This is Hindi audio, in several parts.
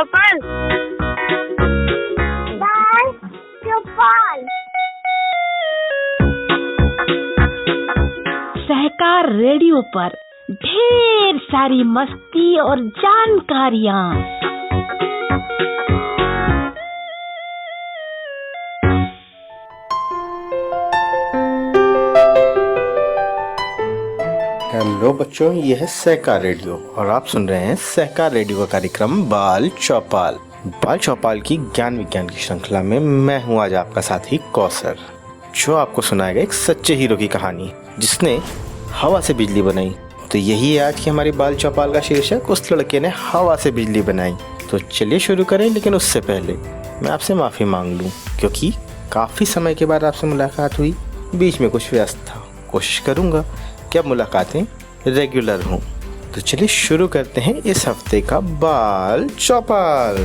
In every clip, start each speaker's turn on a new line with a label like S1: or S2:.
S1: चौपाल। बाल चौपाल।
S2: सहकार रेडियो पर ढेर सारी मस्ती और जानकारियाँ।
S3: हेलो बच्चों, यह है सहकार रेडियो और आप सुन रहे हैं सहकार रेडियो का कार्यक्रम बाल चौपाल। बाल चौपाल की ज्ञान विज्ञान की श्रृंखला में मैं हूं आज आपका साथी कौसर, जो आपको सुनाएगा एक सच्चे हीरो की कहानी जिसने हवा से बिजली बनाई। तो यही है आज की हमारी बाल चौपाल का शीर्षक, उस लड़के ने हवा से बिजली बनाई। तो चलिए शुरू करें, लेकिन उससे पहले मैं आपसे माफ़ी मांग लूँ क्योंकि काफ़ी समय के बाद आपसे मुलाकात हुई, बीच में कुछ व्यस्त था। कोशिश करूँगा कि अब मुलाकातें रेगुलर हों। तो चलिए शुरू करते हैं इस हफ्ते का बाल चौपाल।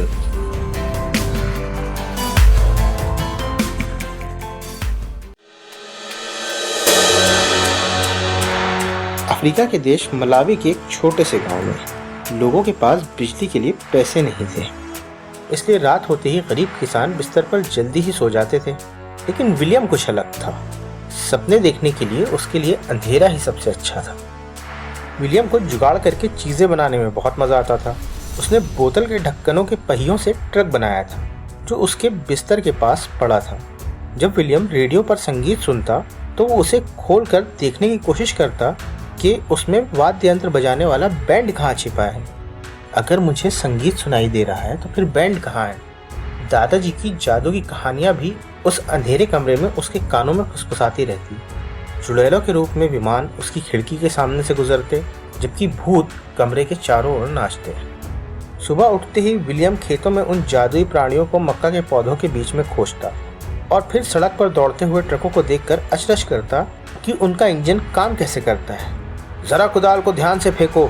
S3: अफ्रीका के देश मलावी के एक छोटे से गांव में लोगों के पास बिजली के लिए पैसे नहीं थे, इसलिए रात होते ही गरीब किसान बिस्तर पर जल्दी ही सो जाते थे। लेकिन विलियम कुछ अलग था। सपने देखने के लिए उसके लिए अंधेरा ही सबसे अच्छा था। विलियम को जुगाड़ करके चीज़ें बनाने में बहुत मज़ा आता था। उसने बोतल के ढक्कनों के पहियों से ट्रक बनाया था जो उसके बिस्तर के पास पड़ा था। जब विलियम रेडियो पर संगीत सुनता तो वो उसे खोल कर देखने की कोशिश करता कि उसमें वाद्य यंत्र बजाने वाला बैंड कहाँ छिपा है। अगर मुझे संगीत सुनाई दे रहा है तो फिर बैंड कहाँ है? दादाजी की जादू की कहानियाँ भी उस अंधेरे कमरे में उसके कानों में फुसफुसाती रहती। चुड़ैलों के रूप में विमान उसकी खिड़की के सामने से गुजरते, जबकि भूत कमरे के चारों ओर नाचते। सुबह उठते ही विलियम खेतों में उन जादुई प्राणियों को मक्का के पौधों के बीच में खोजता और फिर सड़क पर दौड़ते हुए ट्रकों को देखकर अचरज करता कि उनका इंजन काम कैसे करता है। जरा कुदाल को ध्यान से फेंको,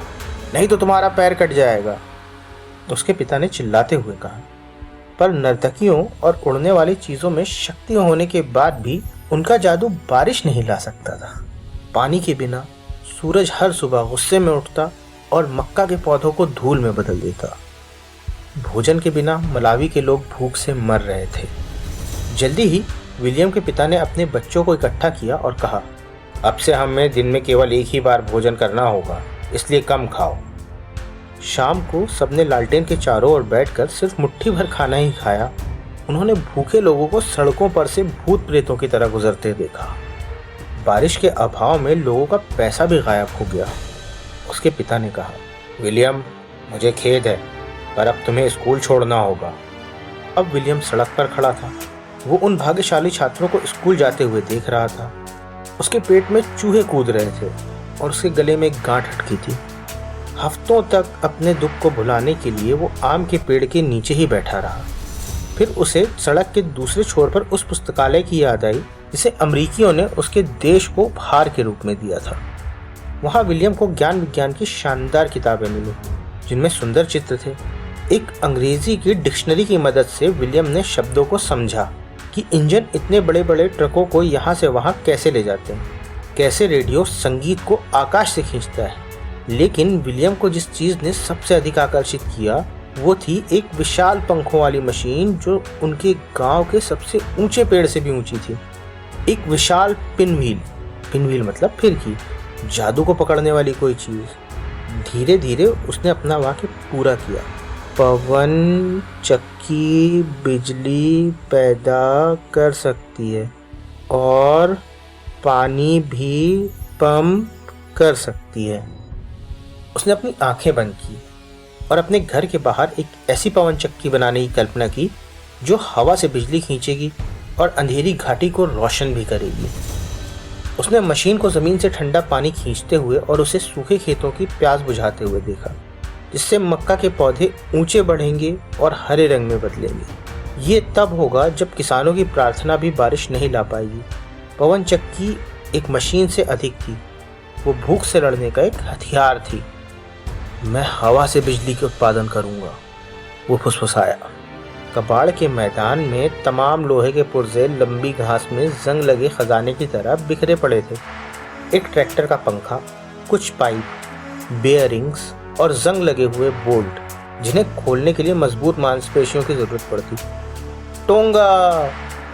S3: नहीं तो तुम्हारा पैर कट जाएगा, उसके पिता ने चिल्लाते हुए कहा। पर नर्तकियों और उड़ने वाली चीजों में शक्ति होने के बाद भी उनका जादू बारिश नहीं ला सकता था। पानी के बिना सूरज हर सुबह गुस्से में उठता और मक्का के पौधों को धूल में बदल देता। भोजन के बिना मलावी के लोग भूख से मर रहे थे। जल्दी ही विलियम के पिता ने अपने बच्चों को इकट्ठा किया और कहा, अब से हमें दिन में केवल एक ही बार भोजन करना होगा, इसलिए कम खाओ। शाम को सबने लालटेन के चारों ओर बैठकर सिर्फ मुट्ठी भर खाना ही खाया। उन्होंने भूखे लोगों को सड़कों पर से भूत प्रेतों की तरह गुजरते देखा। बारिश के अभाव में लोगों का पैसा भी गायब हो गया। उसके पिता ने कहा, विलियम, मुझे खेद है, पर अब तुम्हें स्कूल छोड़ना होगा। अब विलियम सड़क पर खड़ा था। वो उन भाग्यशाली छात्रों को स्कूल जाते हुए देख रहा था। उसके पेट में चूहे कूद रहे थे और उसके गले में एक गांठ अटकी थी। हफ्तों तक अपने दुख को भुलाने के लिए वो आम के पेड़ के नीचे ही बैठा रहा। फिर उसे सड़क के दूसरे छोर पर उस पुस्तकालय की याद आई जिसे अमरीकियों ने उसके देश को उपहार के रूप में दिया था। वहाँ विलियम को ज्ञान विज्ञान की शानदार किताबें मिली जिनमें सुंदर चित्र थे। एक अंग्रेजी की डिक्शनरी की मदद से विलियम ने शब्दों को समझा कि इंजन इतने बड़े बड़े ट्रकों को यहाँ से वहाँ कैसे ले जाते हैं, कैसे रेडियो संगीत को आकाश से खींचता है। लेकिन विलियम को जिस चीज़ ने सबसे अधिक आकर्षित किया वो थी एक विशाल पंखों वाली मशीन जो उनके गांव के सबसे ऊंचे पेड़ से भी ऊंची थी। एक विशाल पिनव्हील मतलब फिरकी, जादू को पकड़ने वाली कोई चीज़। धीरे धीरे उसने अपना वाक्य पूरा किया। पवन चक्की बिजली पैदा कर सकती है और पानी भी पंप कर सकती है। उसने अपनी आंखें बंद की और अपने घर के बाहर एक ऐसी पवन चक्की बनाने की कल्पना की जो हवा से बिजली खींचेगी और अंधेरी घाटी को रोशन भी करेगी। उसने मशीन को ज़मीन से ठंडा पानी खींचते हुए और उसे सूखे खेतों की प्यास बुझाते हुए देखा, जिससे मक्का के पौधे ऊंचे बढ़ेंगे और हरे रंग में बदलेंगे। ये तब होगा जब किसानों की प्रार्थना भी बारिश नहीं ला पाएगी। पवन चक्की एक मशीन से अधिक थी, वो भूख से लड़ने का एक हथियार थी। मैं हवा से बिजली के उत्पादन करूंगा, वो फुसफुसाया। कबाड़ के मैदान में तमाम लोहे के पुर्जे लंबी घास में जंग लगे खजाने की तरह बिखरे पड़े थे। एक ट्रैक्टर का पंखा, कुछ पाइप, बेयरिंग्स और जंग लगे हुए बोल्ट जिन्हें खोलने के लिए मजबूत मांसपेशियों की जरूरत पड़ती। टोंगा!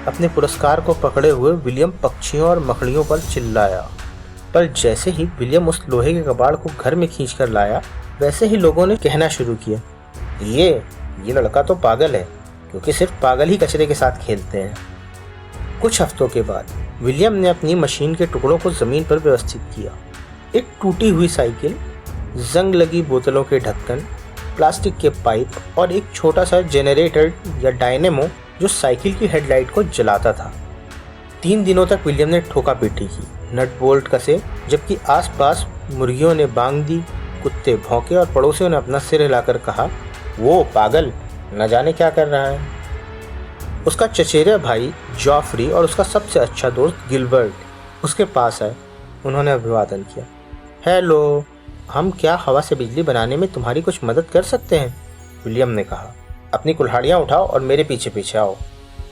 S3: अपने पुरस्कार को पकड़े हुए विलियम पक्षियों और मकड़ियों पर चिल्लाया। पर जैसे ही विलियम उस लोहे के कबाड़ को घर में खींच कर लाया, वैसे ही लोगों ने कहना शुरू किया, ये लड़का तो पागल है, क्योंकि सिर्फ पागल ही कचरे के साथ खेलते हैं। कुछ हफ्तों के बाद विलियम ने अपनी मशीन के टुकड़ों को जमीन पर व्यवस्थित किया। एक टूटी हुई साइकिल, जंग लगी बोतलों के ढक्कन, प्लास्टिक के पाइप और एक छोटा सा जेनरेटर या डायनेमो जो साइकिल की हेडलाइट को जलाता था। 3 दिनों तक विलियम ने ठोका पीटी की, नट बोल्ट कसे, जबकि आसपास मुर्गियों ने बांग दी, कुत्ते भौंके और पड़ोसियों ने अपना सिर हिलाकर कहा, वो पागल न जाने क्या कर रहा है। उसका चचेरा भाई जॉफरी और उसका सबसे अच्छा दोस्त गिलबर्ट उसके पास आए। उन्होंने अभिवादन किया। हेलो, हम क्या हवा से बिजली बनाने में तुम्हारी कुछ मदद कर सकते हैं? विलियम ने कहा। अपनी कुल्हाड़ियाँ उठाओ और मेरे पीछे पीछे आओ।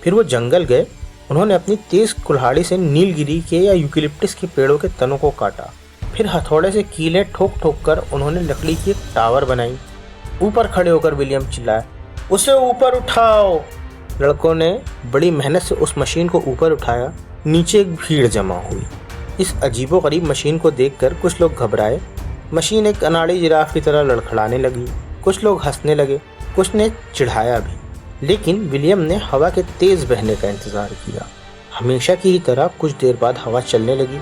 S3: फिर वो जंगल गए। उन्होंने अपनी तेज कुल्हाड़ी से नीलगिरी के या यूकेलिप्टस के पेड़ों के तनों को काटा। फिर हथौड़े से कीलें ठोक ठोक कर उन्होंने लकड़ी की एक टावर बनाई। ऊपर खड़े होकर विलियम चिल्लाया, उसे ऊपर उठाओ। लड़कों ने बड़ी मेहनत से उस मशीन को ऊपर उठाया। नीचे एक भीड़ जमा हुई। इस अजीबोगरीब मशीन को देखकर कुछ लोग घबराए। मशीन एक अनाड़ी जिराफ की तरह लड़खड़ाने लगी। कुछ लोग हंसने लगे, कुछ ने चिढ़ाया भी। लेकिन विलियम ने हवा के तेज बहने का इंतजार किया। हमेशा की ही तरह कुछ देर बाद हवा चलने लगी।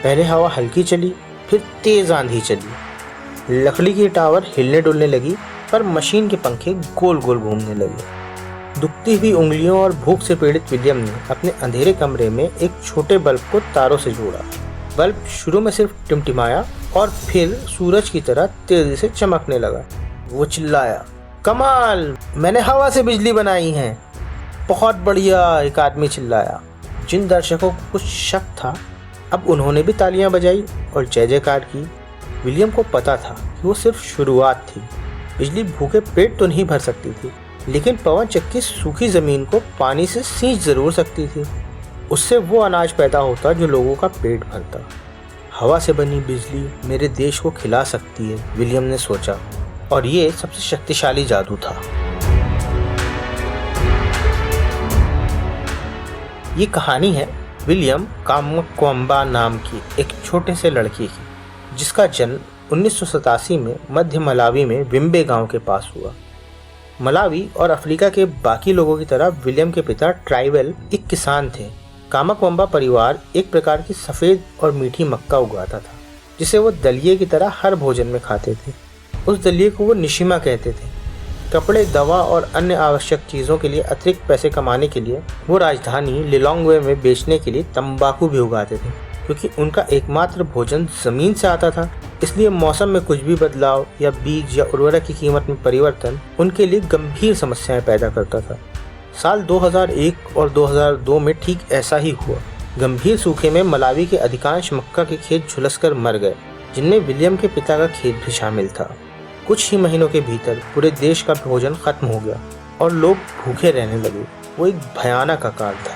S3: पहले हवा हल्की चली, फिर तेज आंधी चली। लकड़ी की टावर हिलने डुलने लगी, पर मशीन के पंखे गोल गोल घूमने लगे। दुखती हुई उंगलियों और भूख से पीड़ित विलियम ने अपने अंधेरे कमरे में एक छोटे बल्ब को तारों से जोड़ा। बल्ब शुरू में सिर्फ टिमटिमाया और फिर सूरज की तरह तेजी से चमकने लगा। वो चिल्लाया, कमाल, मैंने हवा से बिजली बनाई है। बहुत बढ़िया, एक आदमी चिल्लाया। जिन दर्शकों को कुछ शक था, अब उन्होंने भी तालियां बजाई और जय जयकार की। विलियम को पता था कि वो सिर्फ शुरुआत थी। बिजली भूखे पेट तो नहीं भर सकती थी, लेकिन पवन चक्की सूखी जमीन को पानी से सींच जरूर सकती थी। उससे वो अनाज पैदा होता जो लोगों का पेट भरता। हवा से बनी बिजली मेरे देश को खिला सकती है, विलियम ने सोचा, और ये सबसे शक्तिशाली जादू था। ये कहानी है विलियम कामक्वम्बा नाम की एक छोटे से लड़के की, जिसका जन्म 1987 में मध्य मलावी में विम्बे गांव के पास हुआ। मलावी और अफ्रीका के बाकी लोगों की तरह विलियम के पिता ट्राइबल एक किसान थे। कामक्वम्बा परिवार एक प्रकार की सफ़ेद और मीठी मक्का उगाता था, जिसे वो दलिये की तरह हर भोजन में खाते थे। उस दलिये को वो निशिमा कहते थे। कपड़े, दवा और अन्य आवश्यक चीज़ों के लिए अतिरिक्त पैसे कमाने के लिए वो राजधानी लिलोंग्वे में बेचने के लिए तंबाकू भी उगाते थे। क्योंकि उनका एकमात्र भोजन ज़मीन से आता था, इसलिए मौसम में कुछ भी बदलाव या बीज या उर्वरक की कीमत में परिवर्तन उनके लिए गंभीर समस्याएं पैदा करता था। साल 2001 और 2002 में ठीक ऐसा ही हुआ। गंभीर सूखे में मलावी के अधिकांश मक्का के खेत झुलसकर मर गए, जिनमें विलियम के पिता का खेत भी शामिल था। कुछ ही महीनों के भीतर पूरे देश का भोजन खत्म हो गया और लोग भूखे रहने लगे। वो एक भयानक अकाल था।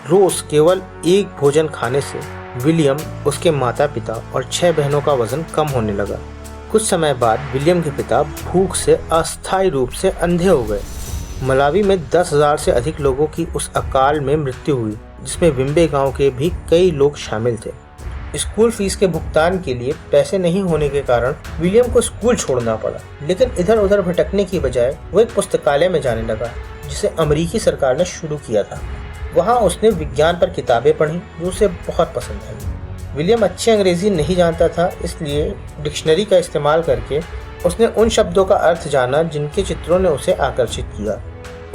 S3: रोज केवल एक भोजन खाने से विलियम, उसके माता पिता और 6 बहनों का वजन कम होने लगा। कुछ समय बाद विलियम के पिता भूख से अस्थायी रूप से अंधे हो गए। मलावी में 10,000 से अधिक लोगों की उस अकाल में मृत्यु हुई, जिसमें विम्बे गांव के भी कई लोग शामिल थे। स्कूल फीस के भुगतान के लिए पैसे नहीं होने के कारण विलियम को स्कूल छोड़ना पड़ा, लेकिन इधर उधर भटकने की बजाय वो एक पुस्तकालय में जाने लगा, जिसे अमेरिकी सरकार ने शुरू किया था। वहाँ उसने विज्ञान पर किताबें पढ़ी जो उसे बहुत पसंद आई। विलियम अच्छी अंग्रेजी नहीं जानता था, इसलिए डिक्शनरी का इस्तेमाल करके उसने उन शब्दों का अर्थ जाना जिनके चित्रों ने उसे आकर्षित किया।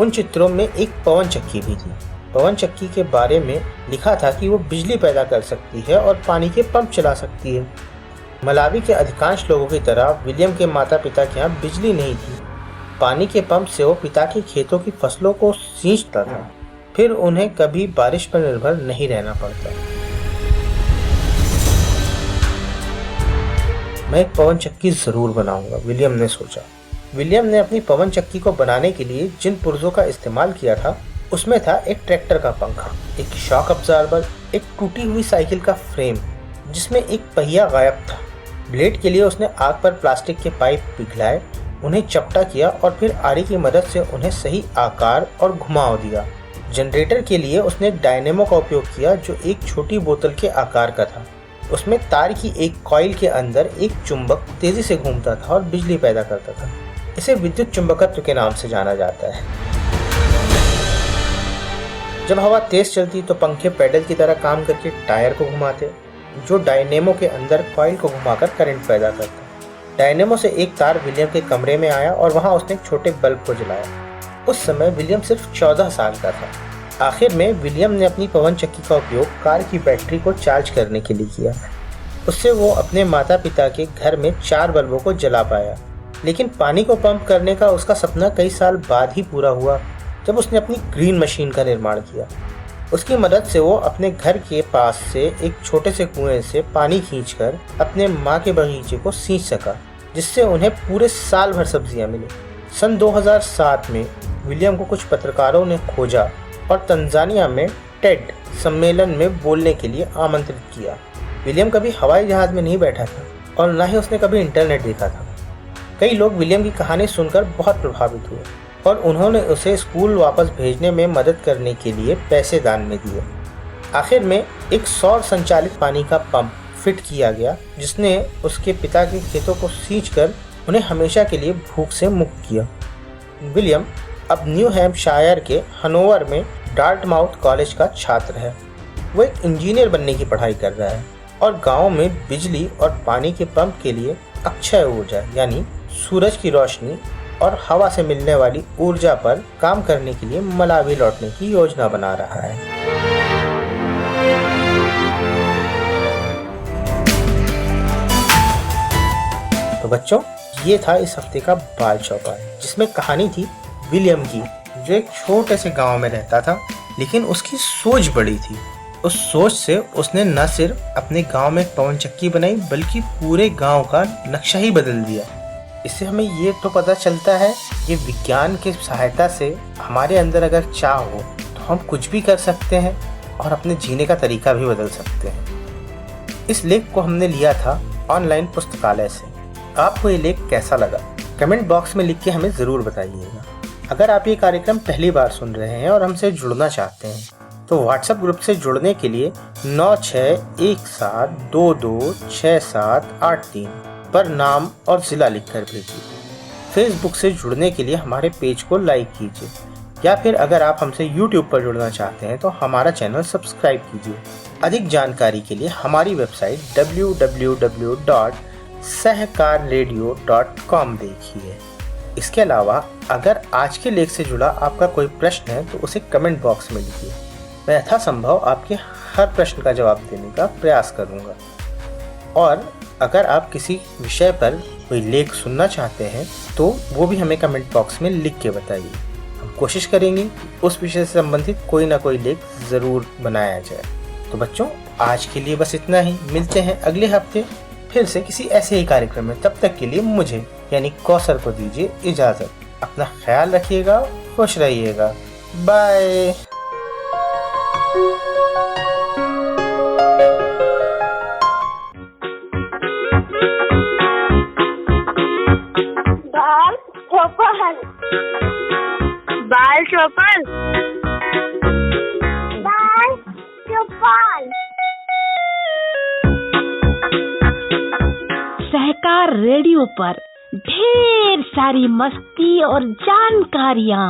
S3: उन चित्रों में एक पवन चक्की भी थी। पवन चक्की के बारे में लिखा था कि वो बिजली पैदा कर सकती है और पानी के पंप चला सकती है। मलावी के अधिकांश लोगों की तरह विलियम के माता पिता के यहाँ बिजली नहीं थी। पानी के पंप से वो पिता के खेतों की फसलों को सींचता था, फिर उन्हें कभी बारिश पर निर्भर नहीं रहना पड़ता। मैं एक पवन चक्की जरूर बनाऊंगा, विलियम ने सोचा। विलियम ने अपनी पवन चक्की को बनाने के लिए जिन पुर्जों का इस्तेमाल किया था, उसमें था एक ट्रैक्टर का पंखा, एक शॉक अब्जॉर्बर, एक टूटी हुई साइकिल का फ्रेम जिसमें एक पहिया गायब था। ब्लेड के लिए उसने आग पर प्लास्टिक के पाइप पिघलाए, उन्हें चपटा किया और फिर आरी की मदद से उन्हें सही आकार और घुमाव दिया। जनरेटर के लिए उसने डायनेमो का उपयोग किया जो एक छोटी बोतल के आकार का था। उसमें तार की एक कॉइल के अंदर एक चुंबक तेजी से घूमता था और बिजली पैदा करता था। इसे विद्युत चुंबकत्व के नाम से जाना जाता है। जब हवा तेज चलती तो पंखे पैडल की तरह काम करके टायर को घुमाते, जो डायनेमो के अंदर कॉइल को घुमाकर करंट पैदा करता। डायनेमो से एक तार विलियम के कमरे में आया और वहां उसने एक छोटे बल्ब को जलाया। उस समय विलियम सिर्फ 14 साल का था। आखिर में विलियम ने अपनी पवन चक्की का उपयोग कार की बैटरी को चार्ज करने के लिए किया। उससे वो अपने माता पिता के घर में 4 बल्बों को जला पाया। लेकिन पानी को पंप करने का उसका सपना कई साल बाद ही पूरा हुआ, जब उसने अपनी ग्रीन मशीन का निर्माण किया। उसकी मदद से वो अपने घर के पास से एक छोटे से कुएं से पानी खींचकर अपने माँ के बगीचे को सींच सका, जिससे उन्हें पूरे साल भर सब्जियां मिली। सन 2007 में विलियम को कुछ पत्रकारों ने खोजा और तंजानिया में टेड सम्मेलन में बोलने के लिए आमंत्रित किया। विलियम कभी हवाई जहाज में नहीं बैठा था और न ही उसने कभी इंटरनेट देखा था। कई लोग विलियम की कहानी सुनकर बहुत प्रभावित हुए और उन्होंने उसे स्कूल वापस भेजने में मदद करने के लिए पैसे दान में दिए। आखिर में एक सौर संचालित पानी का पंप फिट किया गया, जिसने उसके पिता के खेतों को सींचकर उन्हें हमेशा के लिए भूख से मुक्त किया। विलियम अब न्यू हैम्पशायर के हनोवर में डार्टमाउथ कॉलेज का छात्र है। वो एक इंजीनियर बनने की पढ़ाई कर रहा है और गाँव में बिजली और पानी के पंप के लिए अक्षय ऊर्जा यानी सूरज की रोशनी और हवा से मिलने वाली ऊर्जा पर काम करने के लिए मलावी लौटने की योजना बना रहा है। तो बच्चों, ये था इस हफ्ते का बाल चौपाल, जिसमें कहानी थी विलियम की, जो एक छोटे से गांव में रहता था, लेकिन उसकी सोच बड़ी थी। उस सोच से उसने न सिर्फ अपने गांव में एक पवन चक्की बनाई, बल्कि पूरे गांव का नक्शा ही बदल दिया। इससे हमें ये तो पता चलता है कि विज्ञान की सहायता से हमारे अंदर अगर चाह हो तो हम कुछ भी कर सकते हैं और अपने जीने का तरीका भी बदल सकते हैं। इस लेख को हमने लिया था ऑनलाइन पुस्तकालय से। आपको ये लेख कैसा लगा? कमेंट बॉक्स में लिख के हमें ज़रूर बताइएगा। अगर आप ये कार्यक्रम पहली बार सुन रहे हैं और हमसे जुड़ना चाहते हैं तो व्हाट्सएप ग्रुप से जुड़ने के लिए 9617226783 पर नाम और ज़िला लिखकर भेजिए। फेसबुक से जुड़ने के लिए हमारे पेज को लाइक कीजिए, या फिर अगर आप हमसे यूट्यूब पर जुड़ना चाहते हैं तो हमारा चैनल सब्सक्राइब कीजिए। अधिक जानकारी के लिए हमारी वेबसाइट www.सहकाररेडियो.com देखिए। इसके अलावा अगर आज के लेख से जुड़ा आपका कोई प्रश्न है तो उसे कमेंट बॉक्स में लिखिए। मैं यथासंभव आपके हर प्रश्न का जवाब देने का प्रयास करूँगा। और अगर आप किसी विषय पर कोई लेख सुनना चाहते हैं तो वो भी हमें कमेंट बॉक्स में लिख के बताइए। हम कोशिश करेंगे उस विषय से संबंधित कोई ना कोई लेख ज़रूर बनाया जाए। तो बच्चों, आज के लिए बस इतना ही। मिलते हैं अगले हफ्ते फिर से किसी ऐसे ही कार्यक्रम में। तब तक के लिए मुझे यानी कौसर को दीजिए इजाज़त। अपना ख्याल रखिएगा, खुश रहिएगा। बाय।
S1: बाल चौपाल।
S2: सहकार रेडियो पर ढेर सारी मस्ती और जानकारियाँ।